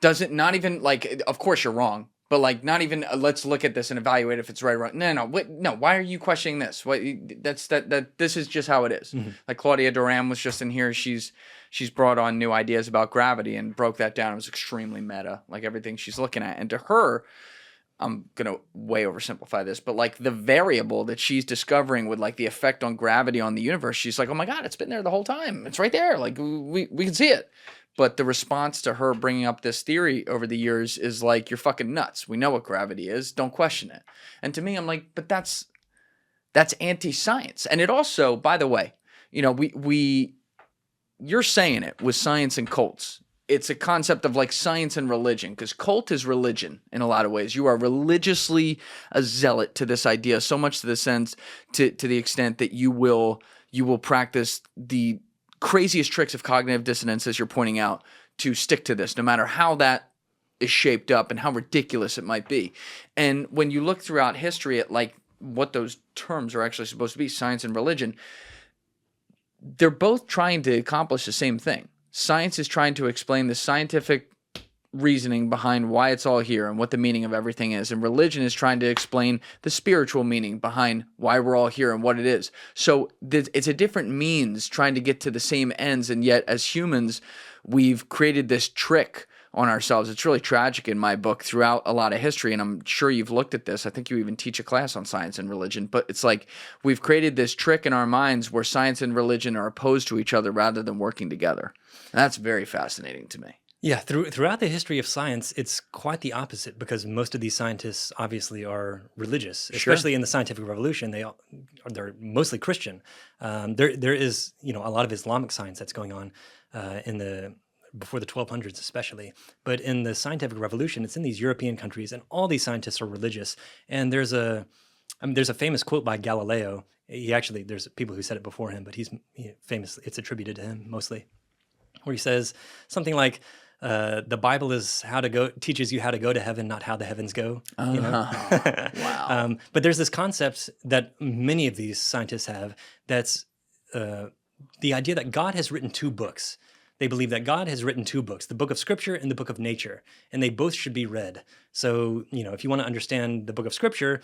Doesn't not even like. Of course you're wrong, but like not even. Let's look at this and evaluate if it's right or wrong. No. No. Why are you questioning this? What? That's that. This is just how it is. Mm-hmm. Like Claudia Doran was just in here. She's brought on new ideas about gravity and broke that down. It was extremely meta. Like everything she's looking at, and to her, I'm gonna way oversimplify this, but like the variable that she's discovering with like the effect on gravity on the universe, she's like, oh my God, it's been there the whole time. It's right there. Like we can see it. But the response to her bringing up this theory over the years is like, you're fucking nuts. We know what gravity is. Don't question it. And to me, I'm like, but that's anti-science. And it also, by the way, you know, you're saying it with science and cults. It's a concept of like science and religion, because cult is religion in a lot of ways. You are religiously a zealot to this idea, so much to the sense, to the extent that you will practice the craziest tricks of cognitive dissonance, as you're pointing out, to stick to this, no matter how that is shaped up and how ridiculous it might be. And when you look throughout history at like what those terms are actually supposed to be, science and religion, they're both trying to accomplish the same thing. Science is trying to explain the scientific reasoning behind why it's all here and what the meaning of everything is. And religion is trying to explain the spiritual meaning behind why we're all here and what it is. So it's a different means trying to get to the same ends. And yet as humans, we've created this trick on ourselves. It's really tragic in my book throughout a lot of history. And I'm sure you've looked at this. I think you even teach a class on science and religion, but it's like we've created this trick in our minds where science and religion are opposed to each other rather than working together. And that's very fascinating to me. Yeah, throughout the history of science, it's quite the opposite, because most of these scientists obviously are religious, especially in the scientific revolution. They're mostly Christian. There is, you know, a lot of Islamic science that's going on before the 1200s especially. But in the scientific revolution, it's in these European countries, and all these scientists are religious. And there's a famous quote by Galileo. There's people who said it before him, but he's famous. It's attributed to him mostly, where he says something like, the Bible teaches you how to go to heaven, not how the heavens go. You know? Wow. But there's this concept that many of these scientists have, that's the idea that God has written two books. They believe that God has written two books, the book of Scripture and the book of nature, and they both should be read. So, you know, if you want to understand the book of Scripture,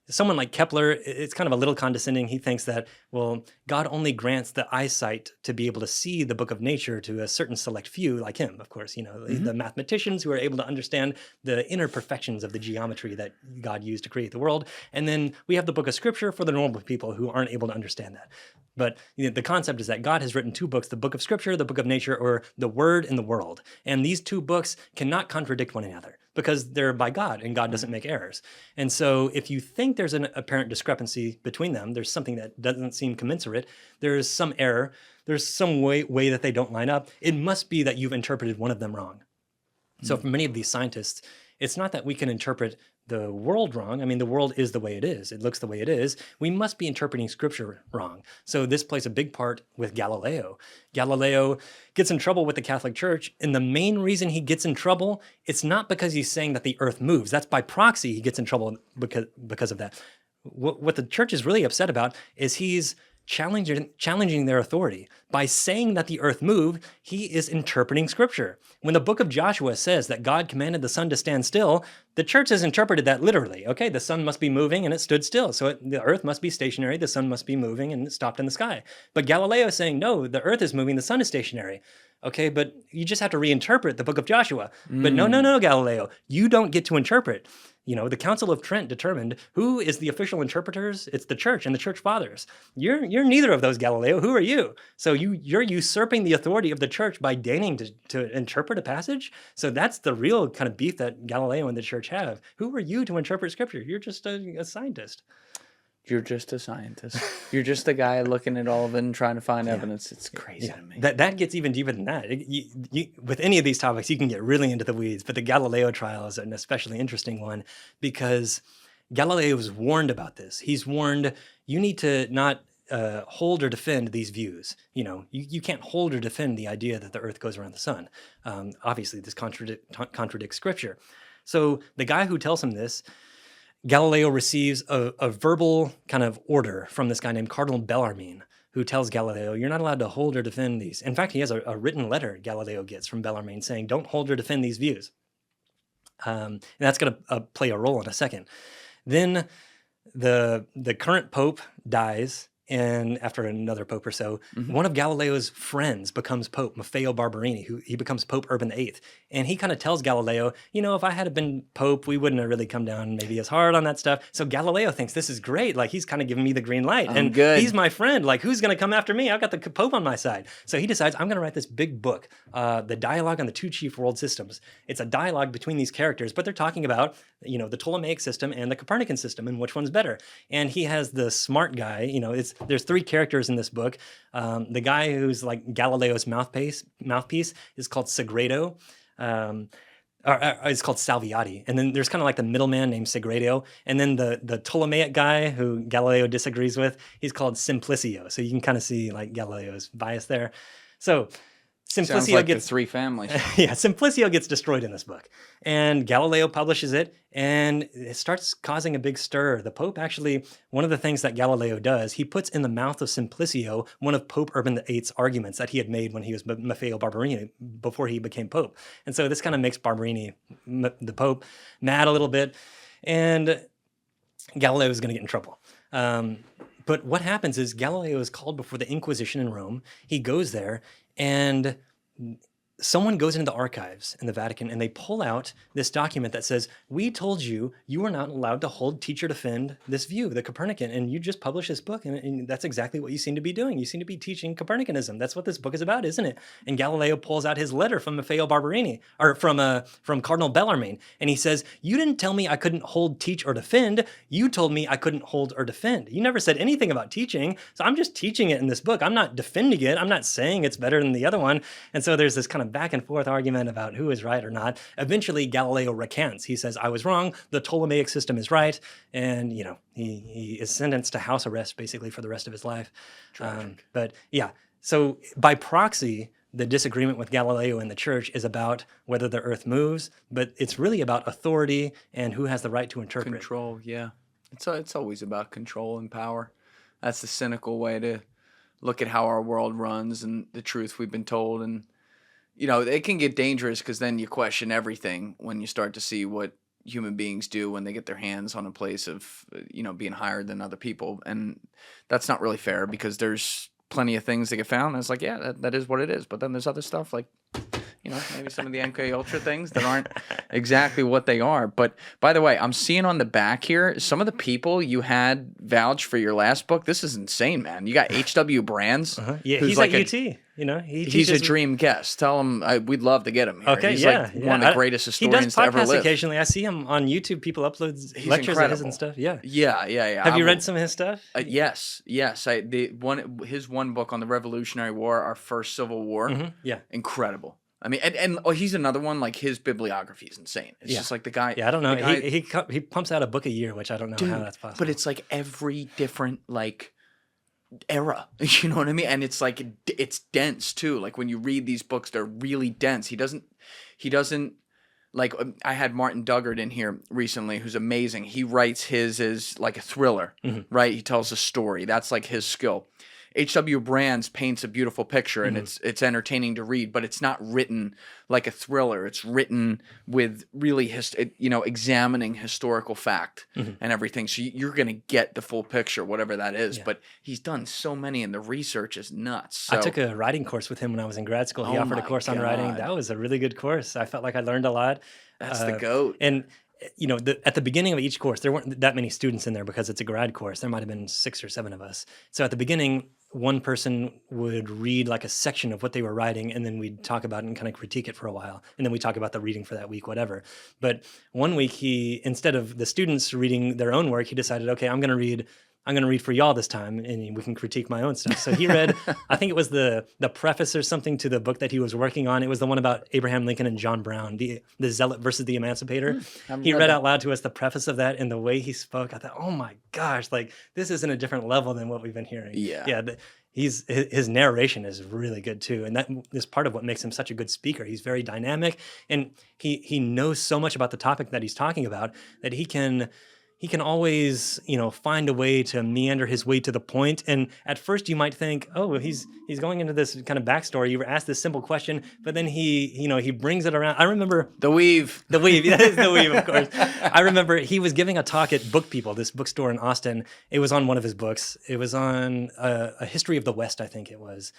someone like Kepler, it's kind of a little condescending. He thinks that, well, God only grants the eyesight to be able to see the book of nature to a certain select few, like him, of course, you know, the mathematicians who are able to understand the inner perfections of the geometry that God used to create the world. And then we have the book of Scripture for the normal people who aren't able to understand that. But you know, the concept is that God has written two books, the book of Scripture, the book of nature, or the Word and the world. And these two books cannot contradict one another, because they're by God, and God doesn't make errors. And so if you think there's an apparent discrepancy between them, there's something that doesn't seem commensurate, there's some error, there's some way that they don't line up, it must be that you've interpreted one of them wrong. So for many of these scientists, it's not that we can interpret the world wrong. I mean, the world is the way it is. It looks the way it is. We must be interpreting Scripture wrong. So this plays a big part with Galileo. Galileo gets in trouble with the Catholic Church, and the main reason he gets in trouble, it's not because he's saying that the earth moves. That's by proxy he gets in trouble because of that. What the church is really upset about is he's challenging their authority. By saying that the earth moved, he is interpreting Scripture. When the book of Joshua says that God commanded the sun to stand still, the church has interpreted that literally. Okay, the sun must be moving and it stood still. So the earth must be stationary, the sun must be moving and it stopped in the sky. But Galileo is saying, no, the earth is moving, the sun is stationary. Okay, but you just have to reinterpret the book of Joshua. But no, Galileo, you don't get to interpret. You know, the Council of Trent determined who is the official interpreters. It's the church and the church fathers. You're neither of those, Galileo. Who are you? So you're usurping the authority of the church by deigning to interpret a passage. So that's the real kind of beef that Galileo and the church have. Who are you to interpret Scripture? You're just a scientist. You're just a scientist. You're just a guy looking at all of it and trying to find evidence. It's crazy to me. That gets even deeper than that. With any of these topics, you can get really into the weeds, but the Galileo trial is an especially interesting one because Galileo was warned about this. He's warned, you need to not hold or defend these views. You know, you can't hold or defend the idea that the earth goes around the sun. Obviously, this contradicts Scripture. So the guy who tells him this, Galileo receives a verbal kind of order from this guy named Cardinal Bellarmine, who tells Galileo, you're not allowed to hold or defend these. In fact, he has a written letter Galileo gets from Bellarmine saying, don't hold or defend these views. And that's going to play a role in a second. Then the current pope dies, and after another pope or so, one of Galileo's friends becomes Pope, Maffeo Barberini, who he becomes Pope Urban VIII. And he kind of tells Galileo, if I had been Pope, we wouldn't have really come down maybe as hard on that stuff. So Galileo thinks this is great. Like, he's kind of giving me the green light. And good. He's my friend. Like, who's going to come after me? I've got the Pope on my side. So he decides, I'm going to write this big book, The Dialogue on the Two Chief World Systems. It's a dialogue between these characters, but they're talking about, the Ptolemaic system and the Copernican system and which one's better. And he has the smart guy, there's three characters in this book. The guy who's like Galileo's mouthpiece is called Segredo. It's called Salviati. And then there's kind of like the middleman named Segredo. And then the Ptolemaic guy who Galileo disagrees with, he's called Simplicio. So you can kind of see like Galileo's bias there. So Sounds Simplicio like gets the three families. yeah, Simplicio gets destroyed in this book. And Galileo publishes it, and it starts causing a big stir. The Pope actually, one of the things that Galileo does, he puts in the mouth of Simplicio one of Pope Urban VIII's arguments that he had made when he was Maffeo Barberini, before he became Pope. And so this kind of makes Barberini, the Pope, mad a little bit, and Galileo is going to get in trouble. But what happens is Galileo is called before the Inquisition in Rome. He goes there, and someone goes into the archives in the Vatican and they pull out this document that says, we told you you are not allowed to hold, teach, or defend this view, the Copernican, and you just published this book, and that's exactly what you seem to be doing. You seem to be teaching Copernicanism. That's what this book is about, isn't it? And Galileo pulls out his letter from Maffeo Barberini, or from Cardinal Bellarmine, and he says, you didn't tell me I couldn't hold, teach, or defend. You told me I couldn't hold or defend. You never said anything about teaching, so I'm just teaching it in this book. I'm not defending it. I'm not saying it's better than the other one. And so there's this kind of back and forth argument about who is right or not. Eventually, Galileo recants. He says, I was wrong. The Ptolemaic system is right. And, he is sentenced to house arrest basically for the rest of his life. But yeah, so by proxy, the disagreement with Galileo and the church is about whether the earth moves, but it's really about authority and who has the right to interpret. Control, yeah. It's always about control and power. That's the cynical way to look at how our world runs and the truth we've been told. And it can get dangerous because then you question everything when you start to see what human beings do when they get their hands on a place of, being higher than other people. And that's not really fair because there's plenty of things that get found. And it's like, yeah, that is what it is. But then there's other stuff like, maybe some of the MK Ultra things that aren't exactly what they are. But by the way, I'm seeing on the back here, some of the people you had vouch for your last book. This is insane, man. You got H.W. Brands. Yeah, who's he's like at UT. He's a dream guest. Tell him we'd love to get him here. Okay, he's yeah, one of the greatest historians to he ever does podcasts live. occasionally. I see him on YouTube. People upload lectures incredible. of his and stuff. Yeah. Yeah. Have you read some of his stuff? Yes. His one book on the Revolutionary War, Our First Civil War. Mm-hmm. Yeah. Incredible. I mean, and he's another one, like his bibliography is insane. It's just like the guy. Yeah, I don't know. He pumps out a book a year, which I don't know how that's possible. But it's like every different era. You know what I mean? And it's like it's dense too. Like when you read these books, they're really dense. He doesn't like I had Martin Duggart in here recently, who's amazing. He writes his as like a thriller, right? He tells a story. That's like his skill. H.W. Brands paints a beautiful picture, and it's entertaining to read, but it's not written like a thriller. It's written with really, examining historical fact and everything. So you're going to get the full picture, whatever that is. Yeah. But he's done so many, and the research is nuts. So, I took a writing course with him when I was in grad school. He offered a course on writing. That was a really good course. I felt like I learned a lot. That's the GOAT. And at the beginning of each course, there weren't that many students in there because it's a grad course. There might have been 6 or 7 of us. So at the beginning, one person would read like a section of what they were writing, and then we'd talk about it and kind of critique it for a while. And then we talk about the reading for that week, whatever. But one week instead of the students reading their own work, he decided, okay, I'm going to read for y'all this time, and we can critique my own stuff. So he read, I think it was the preface or something to the book that he was working on. It was the one about Abraham Lincoln and John Brown, the Zealot versus the Emancipator. He read out loud to us the preface of that, and the way he spoke, I thought, oh my gosh, like this is in a different level than what we've been hearing. Yeah. His narration is really good too, and that is part of what makes him such a good speaker. He's very dynamic, and he knows so much about the topic that he's talking about that he can he can always, find a way to meander his way to the point. And at first you might think, oh, well, he's going into this kind of backstory. You were asked this simple question, but then he brings it around. I remember The weave. the weave. That is the weave, of course. I remember he was giving a talk at Book People, this bookstore in Austin. It was on one of his books. It was on a history of the West, I think it was.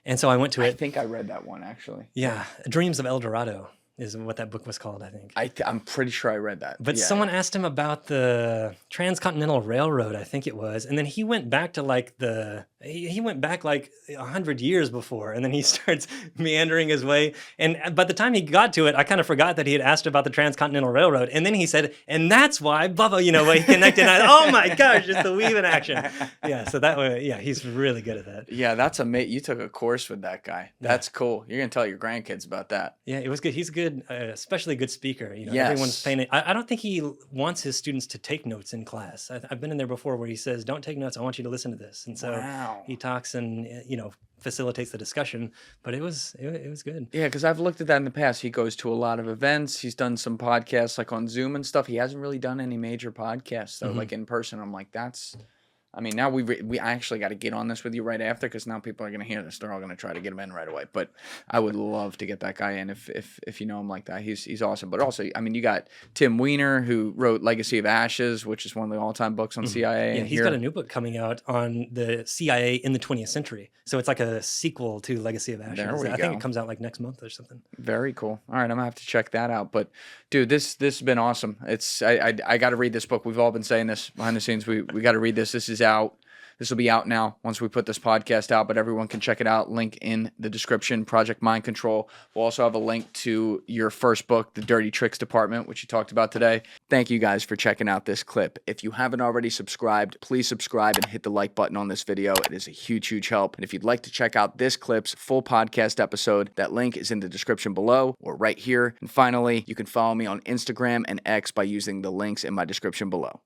And so I went to it. I think I read that one, actually. Yeah, Dreams of El Dorado is what that book was called, I think. I'm pretty sure I read that. But someone asked him about the Transcontinental Railroad, I think it was, and then he went back to like he went back like 100 years before, and then he starts meandering his way. And by the time he got to it, I kind of forgot that he had asked about the Transcontinental Railroad, and then he said, "And that's why Bubba," he connected. And oh my gosh, just the weave in action. Yeah, so that way, he's really good at that. Yeah, that's amazing. You took a course with that guy. That's cool. You're gonna tell your grandkids about that. Yeah, it was good. He's good. Especially a good speaker. Yes. Everyone's paying it. I don't think he wants his students to take notes in class. I've been in there before where he says, "Don't take notes. I want you to listen to this." And so he talks and facilitates the discussion. But it was good. Yeah, because I've looked at that in the past. He goes to a lot of events. He's done some podcasts like on Zoom and stuff. He hasn't really done any major podcasts though, like in person. I'm like, that's. I mean, now we actually got to get on this with you right after because now people are going to hear this. They're all going to try to get him in right away. But I would love to get that guy in if you know him like that. He's awesome. But also, I mean, you got Tim Weiner who wrote Legacy of Ashes, which is one of the all-time books on CIA. Yeah, he's got a new book coming out on the CIA in the 20th century. So it's like a sequel to Legacy of Ashes. There we I go. think it comes out like next month or something. Very cool. All right, I'm gonna have to check that out. But dude, this has been awesome. I got to read this book. We've all been saying this behind the scenes. We got to read this. This is out. This will be out now once we put this podcast out, but everyone can check it out. Link in the description, Project Mind Control. We'll also have a link to your first book, The Dirty Tricks Department, which you talked about today. Thank you guys for checking out this clip. If you haven't already subscribed, please subscribe and hit the like button on this video. It is a huge, huge help. And if you'd like to check out this clip's full podcast episode, that link is in the description below or right here. And finally, you can follow me on Instagram and X by using the links in my description below.